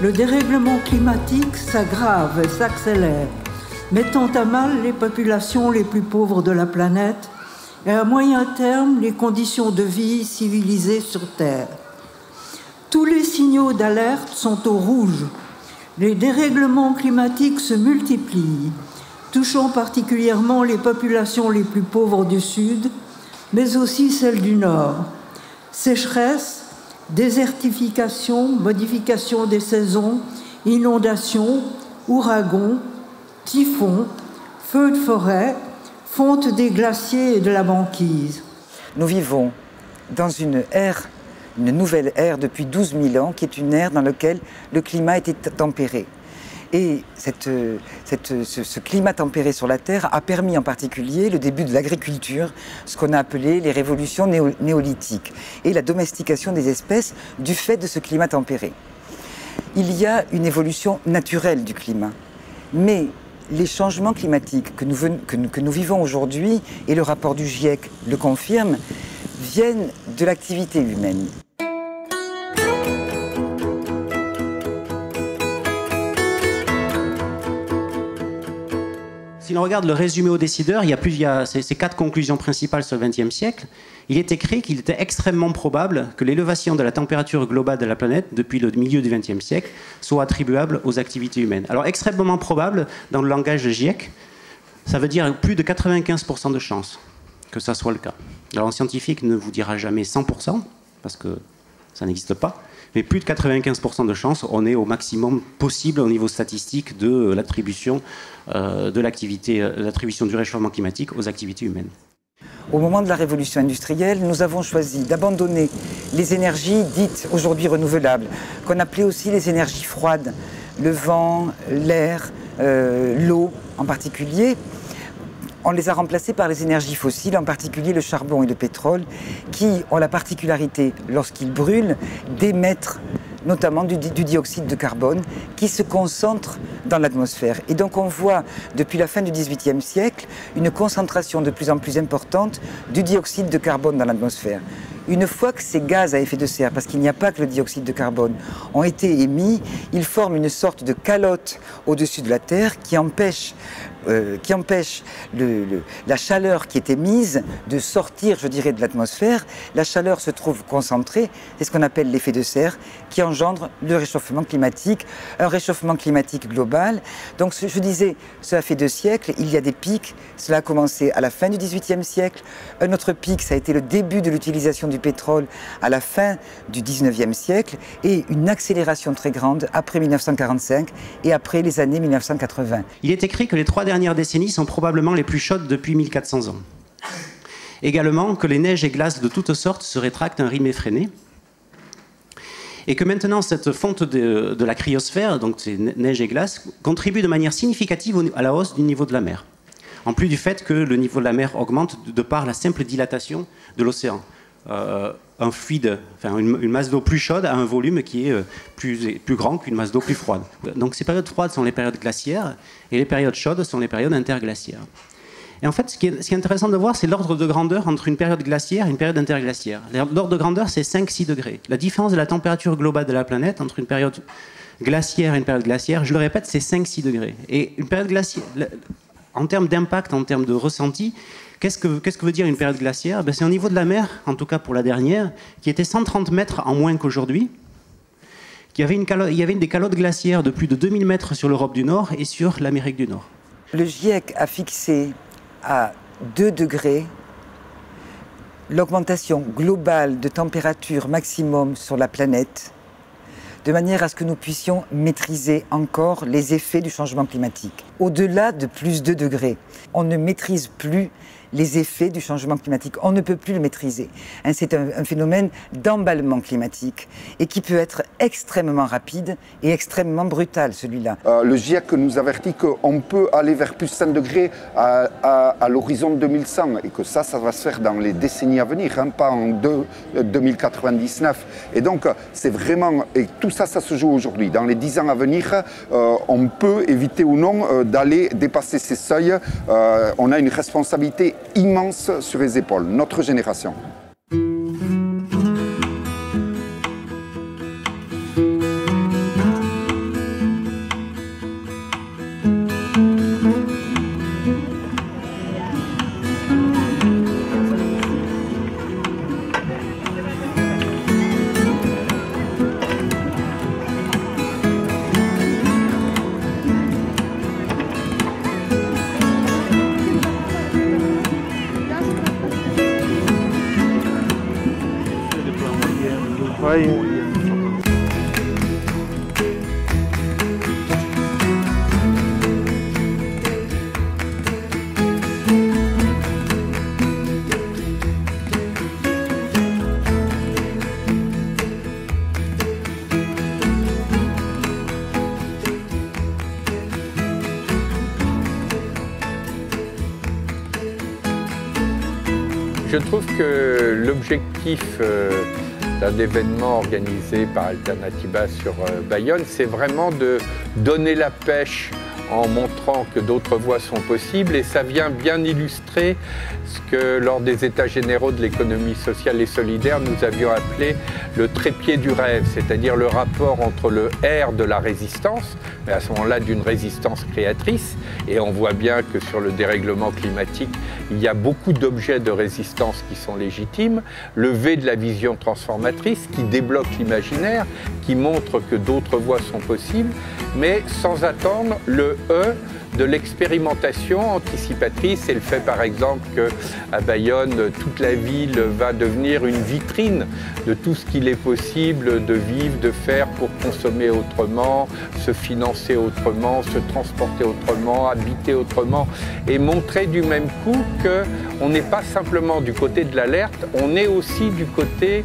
le dérèglement climatique s'aggrave et s'accélère, mettant à mal les populations les plus pauvres de la planète et à moyen terme les conditions de vie civilisées sur Terre. Tous les signaux d'alerte sont au rouge. Les dérèglements climatiques se multiplient, touchant particulièrement les populations les plus pauvres du Sud, mais aussi celles du Nord. Sécheresse, désertification, modification des saisons, inondations, ouragans, typhons, feux de forêt, fonte des glaciers et de la banquise. Nous vivons dans une nouvelle ère depuis 12 000 ans, qui est une ère dans laquelle le climat était tempéré. Et ce climat tempéré sur la Terre a permis en particulier le début de l'agriculture, ce qu'on a appelé les révolutions néolithiques, et la domestication des espèces du fait de ce climat tempéré. Il y a une évolution naturelle du climat, mais les changements climatiques que nous vivons aujourd'hui, et le rapport du GIEC le confirme, viennent de l'activité humaine. Si l'on regarde le résumé aux décideurs, il y a ces 4 conclusions principales sur le XXe siècle. Il est écrit qu'il était extrêmement probable que l'élévation de la température globale de la planète depuis le milieu du XXe siècle soit attribuable aux activités humaines. Alors extrêmement probable, dans le langage de GIEC, ça veut dire plus de 95% de chances que ça soit le cas. Alors un scientifique ne vous dira jamais 100%, parce que ça n'existe pas. Mais plus de 95% de chances, on est au maximum possible au niveau statistique de l'attribution du réchauffement climatique aux activités humaines. Au moment de la révolution industrielle, nous avons choisi d'abandonner les énergies dites aujourd'hui renouvelables, qu'on appelait aussi les énergies froides, le vent, l'air, l'eau en particulier. On les a remplacés par les énergies fossiles, en particulier le charbon et le pétrole, qui ont la particularité, lorsqu'ils brûlent, d'émettre notamment du dioxyde de carbone, qui se concentre dans l'atmosphère. Et donc on voit, depuis la fin du XVIIIe siècle, une concentration de plus en plus importante du dioxyde de carbone dans l'atmosphère. Une fois que ces gaz à effet de serre, parce qu'il n'y a pas que le dioxyde de carbone, ont été émis, ils forment une sorte de calotte au-dessus de la Terre qui empêche la chaleur qui est émise de sortir, je dirais, de l'atmosphère. La chaleur se trouve concentrée, c'est ce qu'on appelle l'effet de serre, qui engendre le réchauffement climatique, un réchauffement climatique global. Donc je disais, cela fait 2 siècles, il y a des pics, cela a commencé à la fin du XVIIIe siècle. Un autre pic, ça a été le début de l'utilisation du pétrole à la fin du XIXe siècle, et une accélération très grande après 1945 et après les années 1980. Il est écrit que les 3 dernières décennies sont probablement les plus chaudes depuis 1400 ans. Également que les neiges et glaces de toutes sortes se rétractent à un rythme effréné. Et que maintenant cette fonte de la cryosphère, donc ces neiges et glaces, contribue de manière significative à la hausse du niveau de la mer. En plus du fait que le niveau de la mer augmente de par la simple dilatation de l'océan. Un fluide, enfin une masse d'eau plus chaude a un volume qui est plus grand qu'une masse d'eau plus froide. Donc ces périodes froides sont les périodes glaciaires et les périodes chaudes sont les périodes interglaciaires. Et en fait, ce qui est intéressant de voir, c'est l'ordre de grandeur entre une période glaciaire et une période interglaciaire. L'ordre de grandeur, c'est 5-6 degrés. La différence de la température globale de la planète entre une période glaciaire et une période glaciaire, je le répète, c'est 5-6 degrés. Et une période glaciaire, en termes d'impact, en termes de ressenti, qu'est-ce que veut dire une période glaciaire? C'est au niveau de la mer, en tout cas pour la dernière, qui était 130 mètres en moins qu'aujourd'hui. Il y avait des calottes glaciaires de plus de 2000 mètres sur l'Europe du Nord et sur l'Amérique du Nord. Le GIEC a fixé à 2 degrés l'augmentation globale de température maximum sur la planète, de manière à ce que nous puissions maîtriser encore les effets du changement climatique. Au-delà de plus 2 degrés, on ne maîtrise plus les effets du changement climatique. On ne peut plus le maîtriser. C'est un phénomène d'emballement climatique et qui peut être extrêmement rapide et extrêmement brutal, celui-là. Le GIEC nous avertit qu'on peut aller vers plus 5 degrés à l'horizon 2100 et que ça va se faire dans les décennies à venir, pas en 2099. Et donc, c'est vraiment... Et tout ça, ça se joue aujourd'hui. Dans les 10 ans à venir, on peut éviter ou non d'aller dépasser ces seuils. On a une responsabilité immense sur les épaules, notre génération. Je trouve que l'objectif d'un événement organisé par Alternativa sur Bayonne, c'est vraiment de donner la pêche en montrant que d'autres voies sont possibles, et ça vient bien illustrer ce que lors des États généraux de l'économie sociale et solidaire nous avions appelé le trépied du rêve, c'est-à-dire le rapport entre le R de la résistance, mais à ce moment-là d'une résistance créatrice, et on voit bien que sur le dérèglement climatique, il y a beaucoup d'objets de résistance qui sont légitimes, le V de la vision transformatrice qui débloque l'imaginaire, qui montre que d'autres voies sont possibles, mais sans attendre le E de l'expérimentation anticipatrice et le fait par exemple qu'à Bayonne, toute la ville va devenir une vitrine de tout ce qu'il est possible de vivre, de faire pour consommer autrement, se financer autrement, se transporter autrement, habiter autrement, et montrer du même coup qu'on n'est pas simplement du côté de l'alerte, on est aussi du côté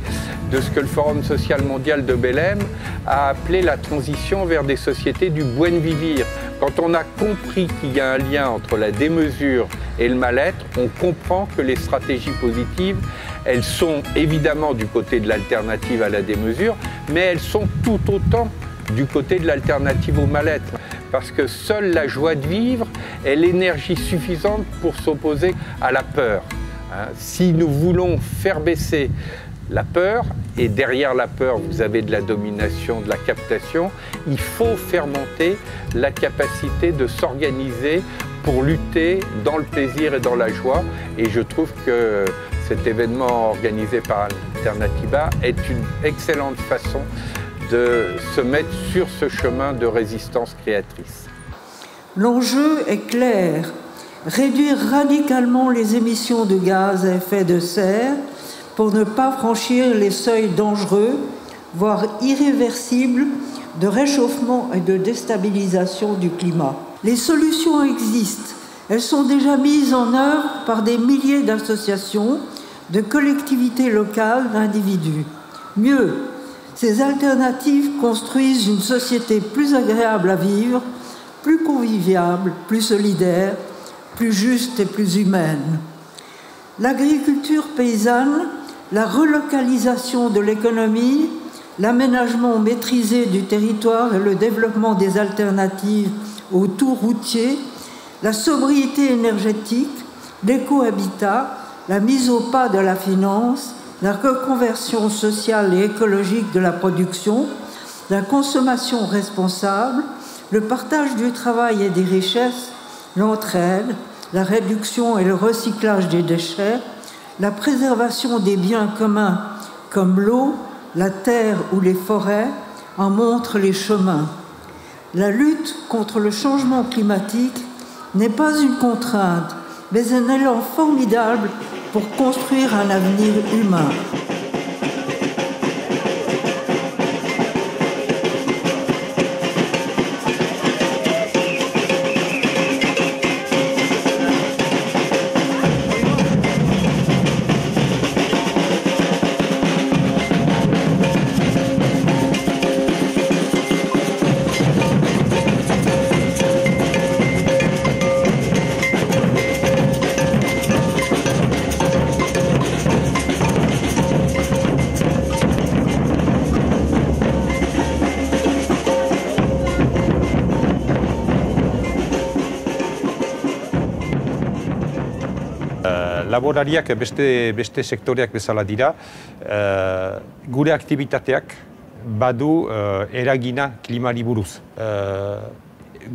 de ce que le Forum social mondial de Belém a appelé la transition vers des sociétés du buen vivir. Quand on a compris qu'il y a un lien entre la démesure et le mal-être, on comprend que les stratégies positives, elles sont évidemment du côté de l'alternative à la démesure, mais elles sont tout autant du côté de l'alternative au mal-être. Parce que seule la joie de vivre est l'énergie suffisante pour s'opposer à la peur. Si nous voulons faire baisser la peur, et derrière la peur, vous avez de la domination, de la captation, il faut faire monter la capacité de s'organiser pour lutter dans le plaisir et dans la joie. Et je trouve que cet événement organisé par Alternativa est une excellente façon de se mettre sur ce chemin de résistance créatrice. L'enjeu est clair, réduire radicalement les émissions de gaz à effet de serre pour ne pas franchir les seuils dangereux, voire irréversibles, de réchauffement et de déstabilisation du climat. Les solutions existent. Elles sont déjà mises en œuvre par des milliers d'associations, de collectivités locales, d'individus. Mieux, ces alternatives construisent une société plus agréable à vivre, plus conviviale, plus solidaire, plus juste et plus humaine. L'agriculture paysanne, la relocalisation de l'économie, l'aménagement maîtrisé du territoire et le développement des alternatives au tout routier, la sobriété énergétique, l'écohabitat, la mise au pas de la finance, la reconversion sociale et écologique de la production, la consommation responsable, le partage du travail et des richesses, l'entraide, la réduction et le recyclage des déchets, la préservation des biens communs comme l'eau, la terre ou les forêts en montrent les chemins. La lutte contre le changement climatique n'est pas une contrainte, mais un élan formidable pour construire un avenir humain. Laborariak beste sektoreak bezala dira, gure aktibitateak badu eragina klimari buruz.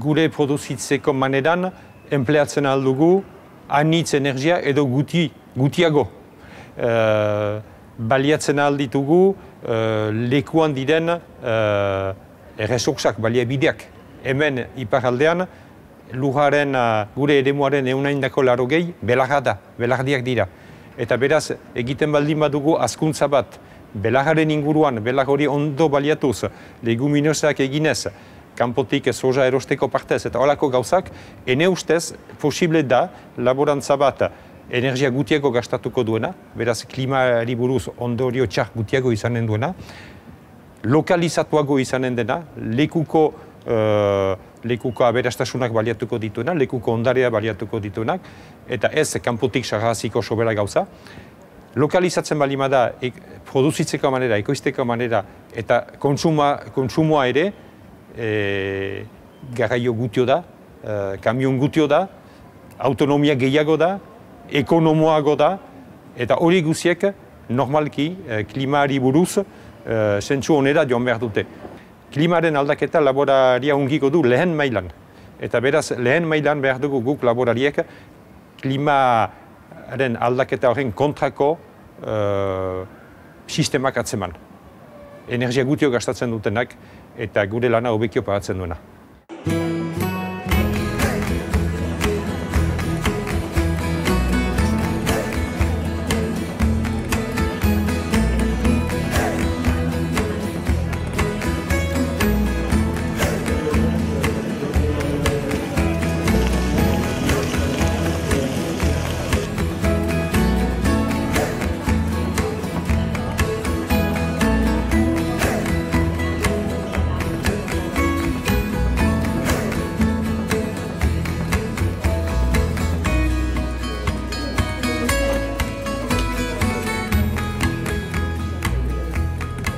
Gure produzitzeko maneran enpleatzen aldugu anitz energia edo gutiago. Baliatzen alditugu lekuan diren erresursak, baliabideak. Hemen iparraldean, lujaren gure eremuaren 180 belardiak dira. Eta beraz, egiten baldin badugu hazkuntza bat belarraren inguruan, belar hori ondo baliatuz, leguminosak eginez, kanpotik soja erosteko partez eta holako gauzak, ene ustez posible da laborantza bat energia gutiago gastatuko duena, beraz klimari buruz ondorio txar gutiago izanen duena, lokalizatuago izanen dena, lekuko aberastasunak baliatuko dituena, lekuko ondarea baliatuko dituenak, eta ez kanpotik sarraziko sobera gauza. Lokalizatzen balimada, produzitzeko manera, ekoizteko manera, eta kontsumoa ere, garraio gutio da, kamion gutio da, autonomia gehiago da, ekonomoago da, eta hori guziek normalki klimari buruz zentzu onera joan behar dute. Klimaren aldaketa laboraria ungiko du lehen mailan. Eta beraz, lehen mailan behar dugu guk laborariek klimaren aldaketa horren kontrako sistemak atzeman. Energia gutio gastatzen dutenak eta gure lana hobekio paratzen duena.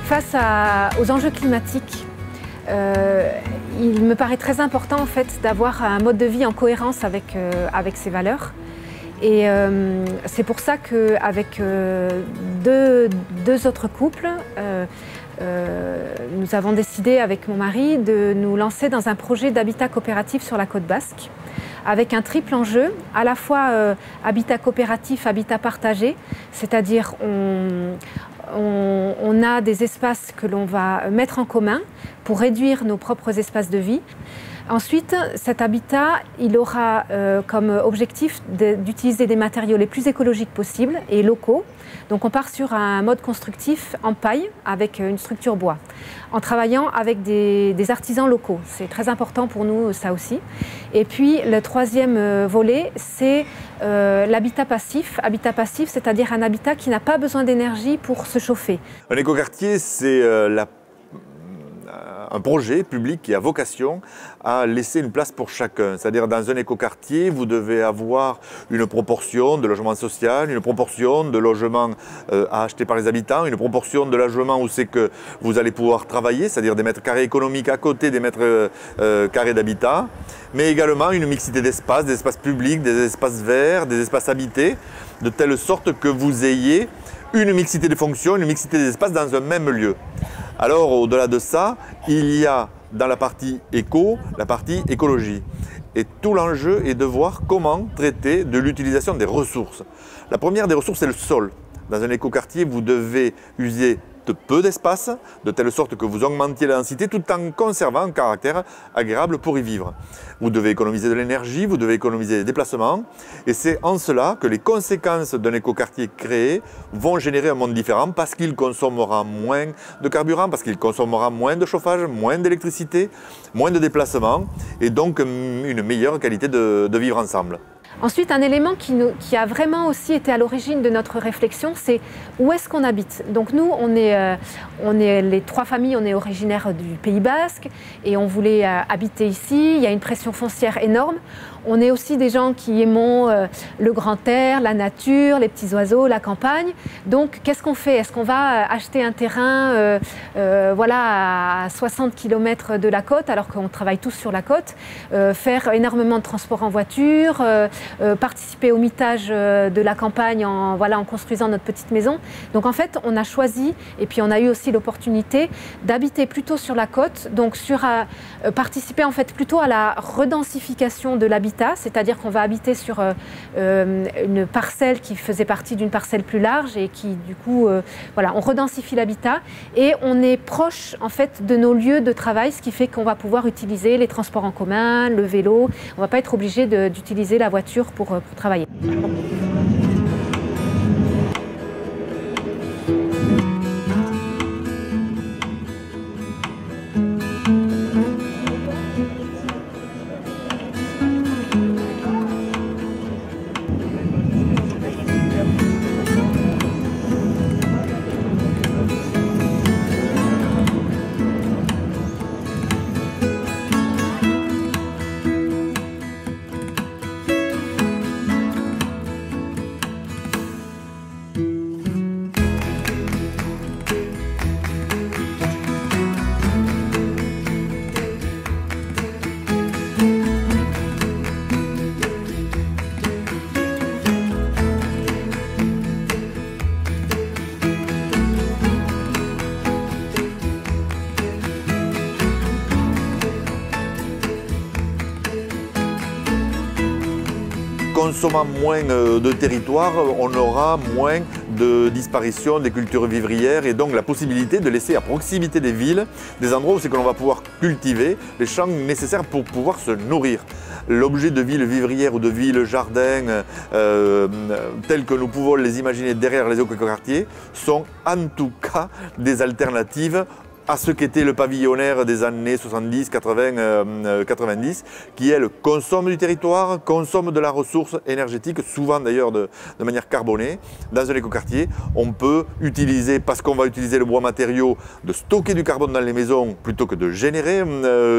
Face aux enjeux climatiques, il me paraît très important en fait, d'avoir un mode de vie en cohérence avec ces valeurs. Et c'est pour ça qu'avec deux autres couples, nous avons décidé avec mon mari de nous lancer dans un projet d'habitat coopératif sur la côte basque, avec un triple enjeu, à la fois habitat coopératif, habitat partagé, c'est-à-dire on a des espaces que l'on va mettre en commun pour réduire nos propres espaces de vie. Ensuite, cet habitat, il aura comme objectif d'utiliser des matériaux les plus écologiques possibles et locaux. Donc on part sur un mode constructif en paille avec une structure bois, en travaillant avec des artisans locaux. C'est très important pour nous, ça aussi. Et puis le troisième volet, c'est l'habitat passif. Habitat passif, c'est-à-dire un habitat qui n'a pas besoin d'énergie pour se chauffer. Un écoquartier, c'est un projet public qui a vocation à laisser une place pour chacun. C'est-à-dire dans un écoquartier, vous devez avoir une proportion de logement social, une proportion de logement à acheter par les habitants, une proportion de logement où c'est que vous allez pouvoir travailler, c'est-à-dire des mètres carrés économiques à côté des mètres carrés d'habitat, mais également une mixité d'espaces, des espaces publics, des espaces verts, des espaces habités, de telle sorte que vous ayez une mixité de fonctions, une mixité des espaces dans un même lieu. Alors, au-delà de ça, il y a dans la partie éco, la partie écologie. Et tout l'enjeu est de voir comment traiter de l'utilisation des ressources. La première des ressources, c'est le sol. Dans un écoquartier, vous devez user de peu d'espace, de telle sorte que vous augmentiez la densité tout en conservant un caractère agréable pour y vivre. Vous devez économiser de l'énergie, vous devez économiser des déplacements, et c'est en cela que les conséquences d'un écoquartier créé vont générer un monde différent parce qu'il consommera moins de carburant, parce qu'il consommera moins de chauffage, moins d'électricité, moins de déplacements, et donc une meilleure qualité de vivre ensemble. Ensuite, un élément qui a vraiment aussi été à l'origine de notre réflexion, c'est où est-ce qu'on habite. Donc nous, on est les trois familles, on est originaires du Pays Basque et on voulait habiter ici. Il y a une pression foncière énorme. On est aussi des gens qui aimons le grand air, la nature, les petits oiseaux, la campagne. Donc qu'est-ce qu'on fait? Est-ce qu'on va acheter un terrain voilà, à 60 km de la côte, alors qu'on travaille tous sur la côte, faire énormément de transport en voiture, participer au mitage de la campagne en construisant notre petite maison. Donc en fait, on a choisi, et puis on a eu aussi l'opportunité d'habiter plutôt sur la côte, donc participer en fait plutôt à la redensification de l'habitat, c'est-à-dire qu'on va habiter sur une parcelle qui faisait partie d'une parcelle plus large et qui du coup, voilà, on redensifie l'habitat et on est proche en fait de nos lieux de travail, ce qui fait qu'on va pouvoir utiliser les transports en commun, le vélo, on ne va pas être obligé d'utiliser la voiture pour travailler. consommant moins de territoire, on aura moins de disparition des cultures vivrières et donc la possibilité de laisser à proximité des villes des endroits où c'est que l'on va pouvoir cultiver les champs nécessaires pour pouvoir se nourrir. L'objet de villes vivrières ou de villes jardins tels que nous pouvons les imaginer derrière les écoquartiers sont en tout cas des alternatives à ce qu'était le pavillonnaire des années 70, 80, 90, qui elle consomme du territoire, consomme de la ressource énergétique, souvent d'ailleurs de manière carbonée. Dans un écoquartier, on peut utiliser, parce qu'on va utiliser le bois matériau, de stocker du carbone dans les maisons plutôt que de générer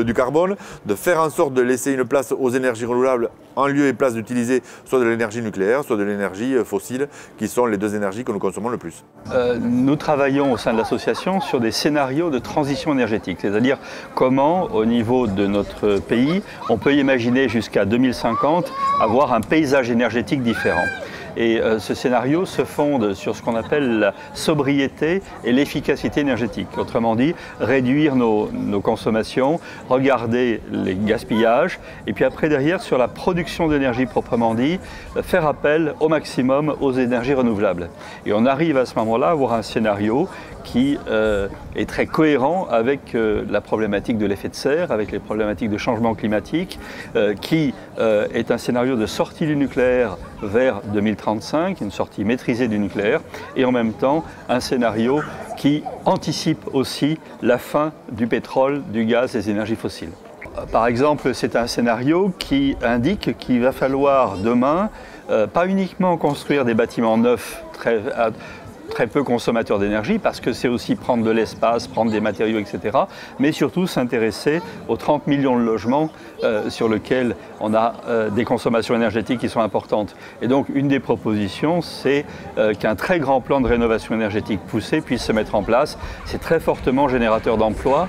du carbone, de faire en sorte de laisser une place aux énergies renouvelables en lieu et place d'utiliser soit de l'énergie nucléaire, soit de l'énergie fossile, qui sont les deux énergies que nous consommons le plus. Nous travaillons au sein de l'association sur des scénarios de transition énergétique, c'est-à-dire comment, au niveau de notre pays, on peut imaginer jusqu'à 2050 avoir un paysage énergétique différent. Et ce scénario se fonde sur ce qu'on appelle la sobriété et l'efficacité énergétique. Autrement dit, réduire nos consommations, regarder les gaspillages, et puis après derrière, sur la production d'énergie proprement dit, faire appel au maximum aux énergies renouvelables. Et on arrive à ce moment-là à avoir un scénario qui est très cohérent avec la problématique de l'effet de serre, avec les problématiques de changement climatique, qui est un scénario de sortie du nucléaire vers 2035, une sortie maîtrisée du nucléaire, et en même temps un scénario qui anticipe aussi la fin du pétrole, du gaz et des énergies fossiles. Par exemple, c'est un scénario qui indique qu'il va falloir demain pas uniquement construire des bâtiments neufs très peu consommateurs d'énergie, parce que c'est aussi prendre de l'espace, prendre des matériaux, etc. Mais surtout s'intéresser aux 30 millions de logements sur lesquels on a des consommations énergétiques qui sont importantes. Et donc une des propositions, c'est qu'un très grand plan de rénovation énergétique poussé puisse se mettre en place. C'est très fortement générateur d'emplois.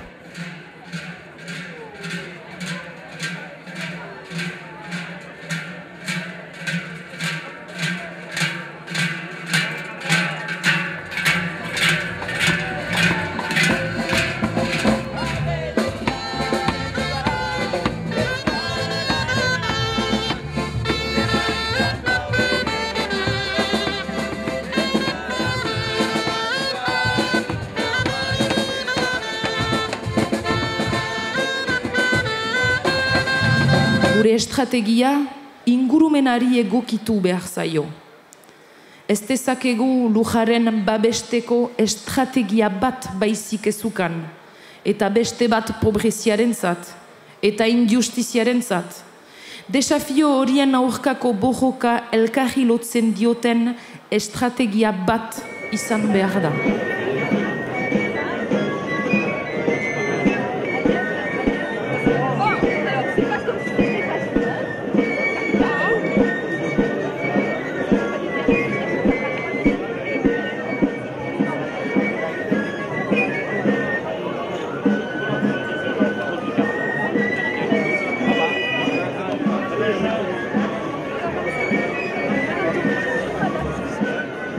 Gure estrategia ingurumenari egokitu behar zaio. Ez dezakegu lujaren babesteko estrategia bat baizik ezukan, eta beste bat pobreziarentzat, eta injustiziarentzat. Desafio horien aurkako borroka elkarri lotzen dioten estrategia bat izan behar da.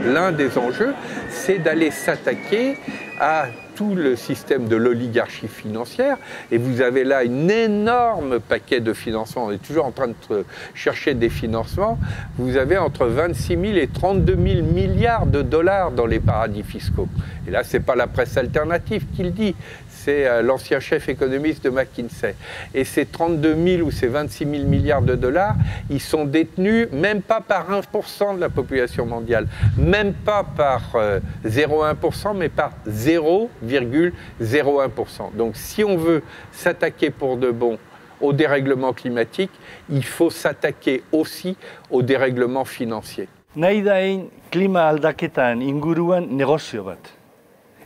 L'un des enjeux, c'est d'aller s'attaquer à tout le système de l'oligarchie financière. Et vous avez là un énorme paquet de financements. On est toujours en train de chercher des financements. Vous avez entre 26 000 et 32 000 milliards de dollars dans les paradis fiscaux. Et là, ce n'est pas la presse alternative qui le dit. C'est l'ancien chef économiste de McKinsey. Et ces 32 000 ou ces 26 000 milliards de dollars, ils sont détenus même pas par 1% de la population mondiale, même pas par 0,1%, mais par 0,01%. Donc si on veut s'attaquer pour de bon au dérèglement climatique, il faut s'attaquer aussi au dérèglement financier. Nahi da egin klima aldaketan inguruan negozio bat.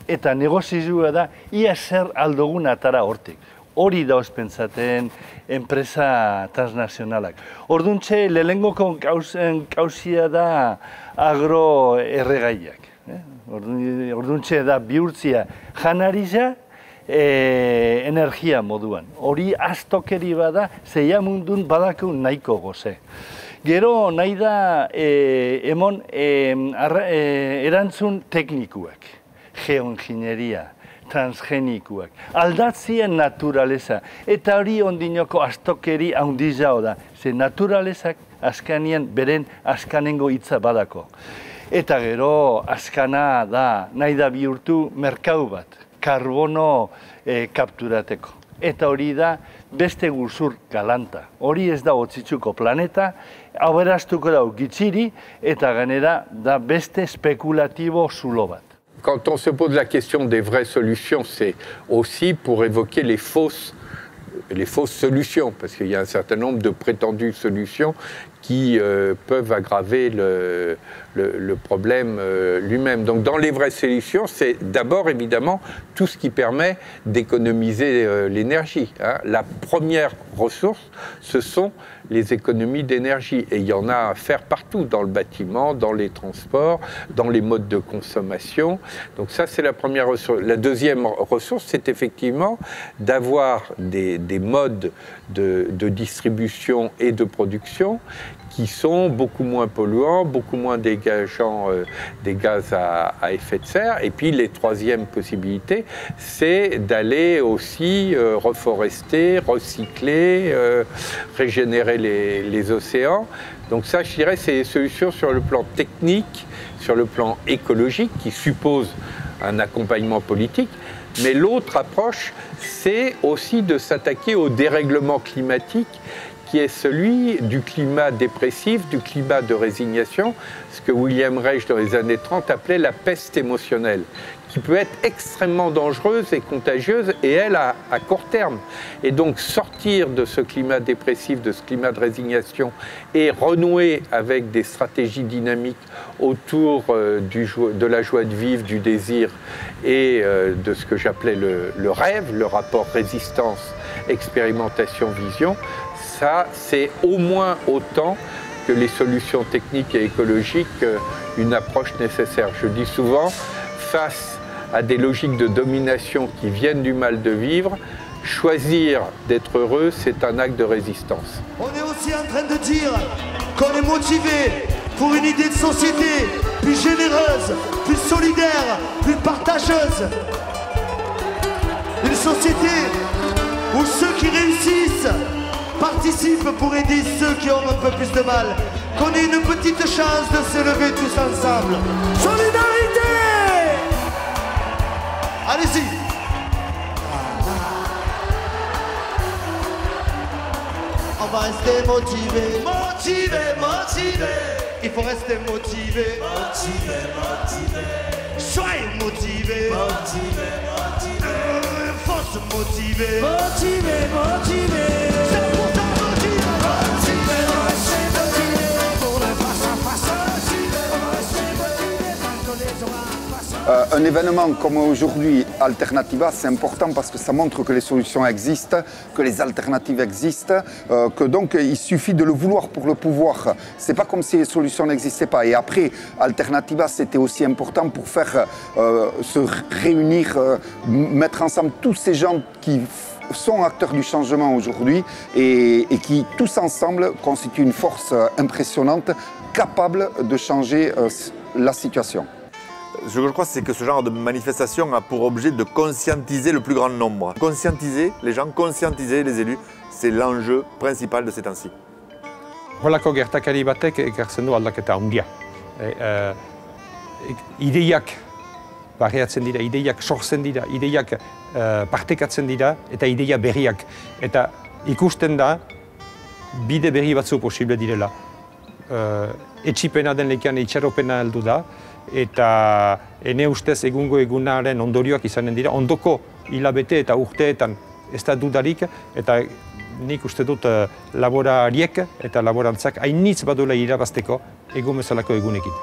Eta negozioa da, ia zer aldogun atara hortik. Hori dauz pentsaten enpresa transnazionalak. Orduntxe, lehenengoko kauzia da agroerregaiak. Orduntxe da bihurtzia janariza energia moduan. Hori aztokeri bada, zeia mundun badakun nahiko goze. Gero nahi da emon erantzun teknikuak. Geoingineria, transgenikoak, aldatzien naturaleza. Eta hori ondinoko astokeri handizago da. Ze naturalezak azkanien beren azkanengo hitza badako. Eta gero, azkana da, nahi da bihurtu merkatu bat, karbono kapturateko. Eta hori da beste guzur galanta. Hori ez da otzitzuko planeta, aberastuko da gitziri eta ganera da beste spekulatibo zulo bat. Quand on se pose la question des vraies solutions, c'est aussi pour évoquer les fausses solutions, parce qu'il y a un certain nombre de prétendues solutions qui peuvent aggraver le problème lui-même. Donc dans les vraies solutions, c'est d'abord évidemment tout ce qui permet d'économiser l'énergie. Hein. La première ressource, ce sont les économies d'énergie. Et il y en a à faire partout, dans le bâtiment, dans les transports, dans les modes de consommation. Donc ça, c'est la première ressource. La deuxième ressource, c'est effectivement d'avoir des modes de distribution et de production qui sont beaucoup moins polluants, beaucoup moins dégageant des gaz à effet de serre. Et puis, les troisième possibilités, c'est d'aller aussi reforester, recycler, régénérer les océans. Donc ça, je dirais, c'est des solutions sur le plan technique, sur le plan écologique, qui suppose un accompagnement politique. Mais l'autre approche, c'est aussi de s'attaquer au dérèglement climatique, qui est celui du climat dépressif, du climat de résignation, ce que William Reich, dans les années 30, appelait la peste émotionnelle, qui peut être extrêmement dangereuse et contagieuse, et elle à court terme. Et donc sortir de ce climat dépressif, de ce climat de résignation, et renouer avec des stratégies dynamiques autour de la joie de vivre, du désir, et de ce que j'appelais le rêve, le rapport résistance, expérimentation, vision, ça, c'est au moins autant que les solutions techniques et écologiques, une approche nécessaire. Je dis souvent, face à des logiques de domination qui viennent du mal de vivre, choisir d'être heureux, c'est un acte de résistance. On est aussi en train de dire qu'on est motivé pour une idée de société plus généreuse, plus solidaire, plus partageuse. Une société où ceux qui réussissent participent pour aider ceux qui ont un peu plus de mal. Qu'on ait une petite chance de se lever tous ensemble. Solidarité! Allez-y! On va rester motivé. Motivé, motivé. Il faut rester motivé. Motivé, motivé. Soyez motivé. Motivé, motivé. Faut se motiver. Motivé, motivé. Un événement comme aujourd'hui, Alternativa, c'est important parce que ça montre que les solutions existent, que les alternatives existent, que donc il suffit de le vouloir pour le pouvoir. C'est pas comme si les solutions n'existaient pas. Et après, Alternativa, c'était aussi important pour faire se réunir, mettre ensemble tous ces gens qui sont acteurs du changement aujourd'hui et qui, tous ensemble, constituent une force impressionnante, capable de changer la situation. Ce que je crois, c'est que ce genre de manifestation a pour objet de conscientiser le plus grand nombre. Conscientiser les gens, conscientiser les élus, c'est l'enjeu principal de ces temps-ci. Holako gertakari batek ekartzen du aldaketa handia. Ideiak barriatzen dira, ideiak sortzen dira, ideiak partekatzen dira eta ideia berriak. Eta ikusten da bide berri batzu posible direla. Etxipena den lekean itxaropena heldu da, eta ene ustez egungo egunaren ondorioak izanen dira. Ondoko hilabete eta urteetan ez da dudarik, eta nik uste dut laborariek eta laborantzak hainitz badola irabazteko egun bezalako egunekin.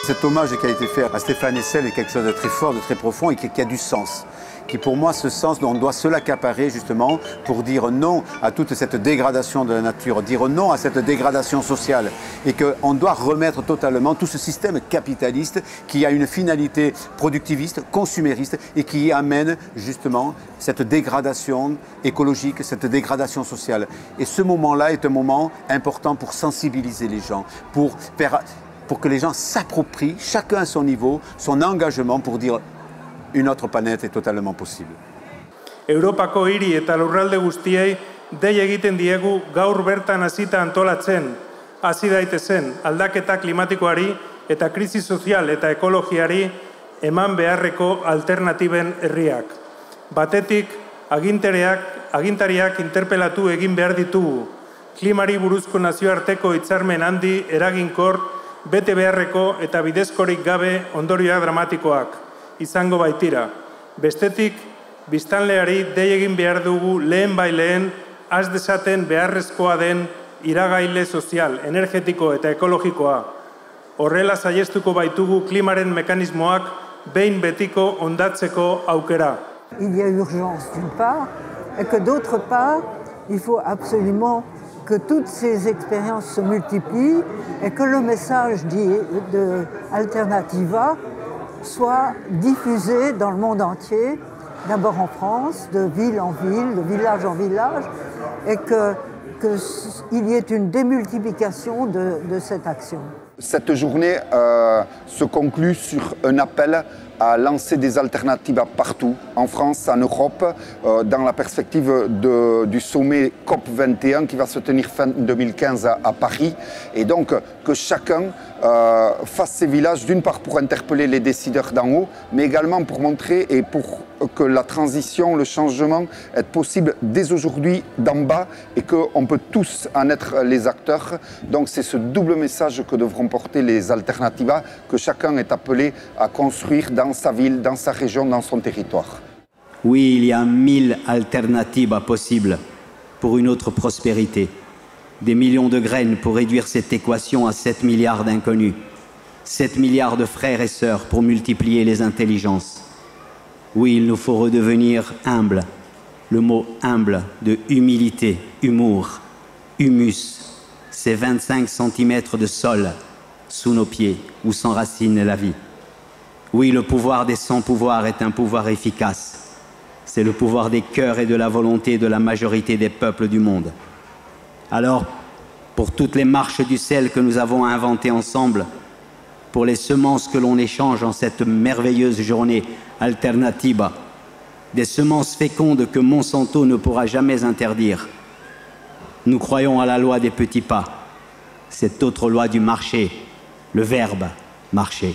Cet hommage qui a été fait à Stéphane Hessel est quelque chose de très fort, de très profond et qui a du sens. Qui pour moi, ce sens, on doit se l'accaparer justement pour dire non à toute cette dégradation de la nature, dire non à cette dégradation sociale et qu'on doit remettre totalement tout ce système capitaliste qui a une finalité productiviste, consumériste et qui amène justement cette dégradation écologique, cette dégradation sociale. Et ce moment-là est un moment important pour sensibiliser les gens, pour que les gens s'approprient, chacun à son niveau, son engagement pour dire une autre planète est totalement possible. Europako hiri eta lurralde guztiei dei egiten diegu gaur bertan hasita antolatzen, hasi daitezen aldaketa klimatikoari eta krisi sozial eta ekologiari eman beharreko alternatiben herriak. Batetik, agintariak interpelatu egin behar ditugu. Klimari buruzko nazioarteko hitzarmen handi eraginkor bete beharreko eta bidezkorik gabe ondorioak dramatikoak izango baitira. Bestetik, biztanleari dei egin behar dugu lehen baileen has dezaten beharrezkoa den iragaile sozial, energetiko eta ekologikoa. Horrela saiestuko baitugu klimaren mekanismoak behin betiko ondatzeko aukera. Il y a urgence d'une part, et que d'autre part, il faut absolument que toutes ces expériences se multiplient et que le message de Alternativa soit diffusé dans le monde entier, d'abord en France, de ville en ville, de village en village, et qu'il y ait une démultiplication de cette action. Cette journée se conclut sur un appel à lancer des alternatives partout, en France, en Europe, dans la perspective du sommet COP21 qui va se tenir fin 2015 à Paris. Et donc que chacun fasse ses villages, d'une part pour interpeller les décideurs d'en haut, mais également pour montrer et pour que la transition, le changement est possible dès aujourd'hui d'en bas et qu'on peut tous en être les acteurs. Donc c'est ce double message que devront porter les Alternativas, que chacun est appelé à construire dans sa ville, dans sa région, dans son territoire. Oui, il y a 1000 alternatives possibles pour une autre prospérité. Des millions de graines pour réduire cette équation à 7 milliards d'inconnus. 7 milliards de frères et sœurs pour multiplier les intelligences. Oui, il nous faut redevenir humbles. Le mot humble de humilité, humour, humus, c'est 25 cm de sol sous nos pieds où s'enracine la vie. Oui, le pouvoir des sans-pouvoirs est un pouvoir efficace. C'est le pouvoir des cœurs et de la volonté de la majorité des peuples du monde. Alors, pour toutes les marches du sel que nous avons inventées ensemble, pour les semences que l'on échange en cette merveilleuse journée Alternativa, des semences fécondes que Monsanto ne pourra jamais interdire, nous croyons à la loi des petits pas, cette autre loi du marché, le verbe marcher.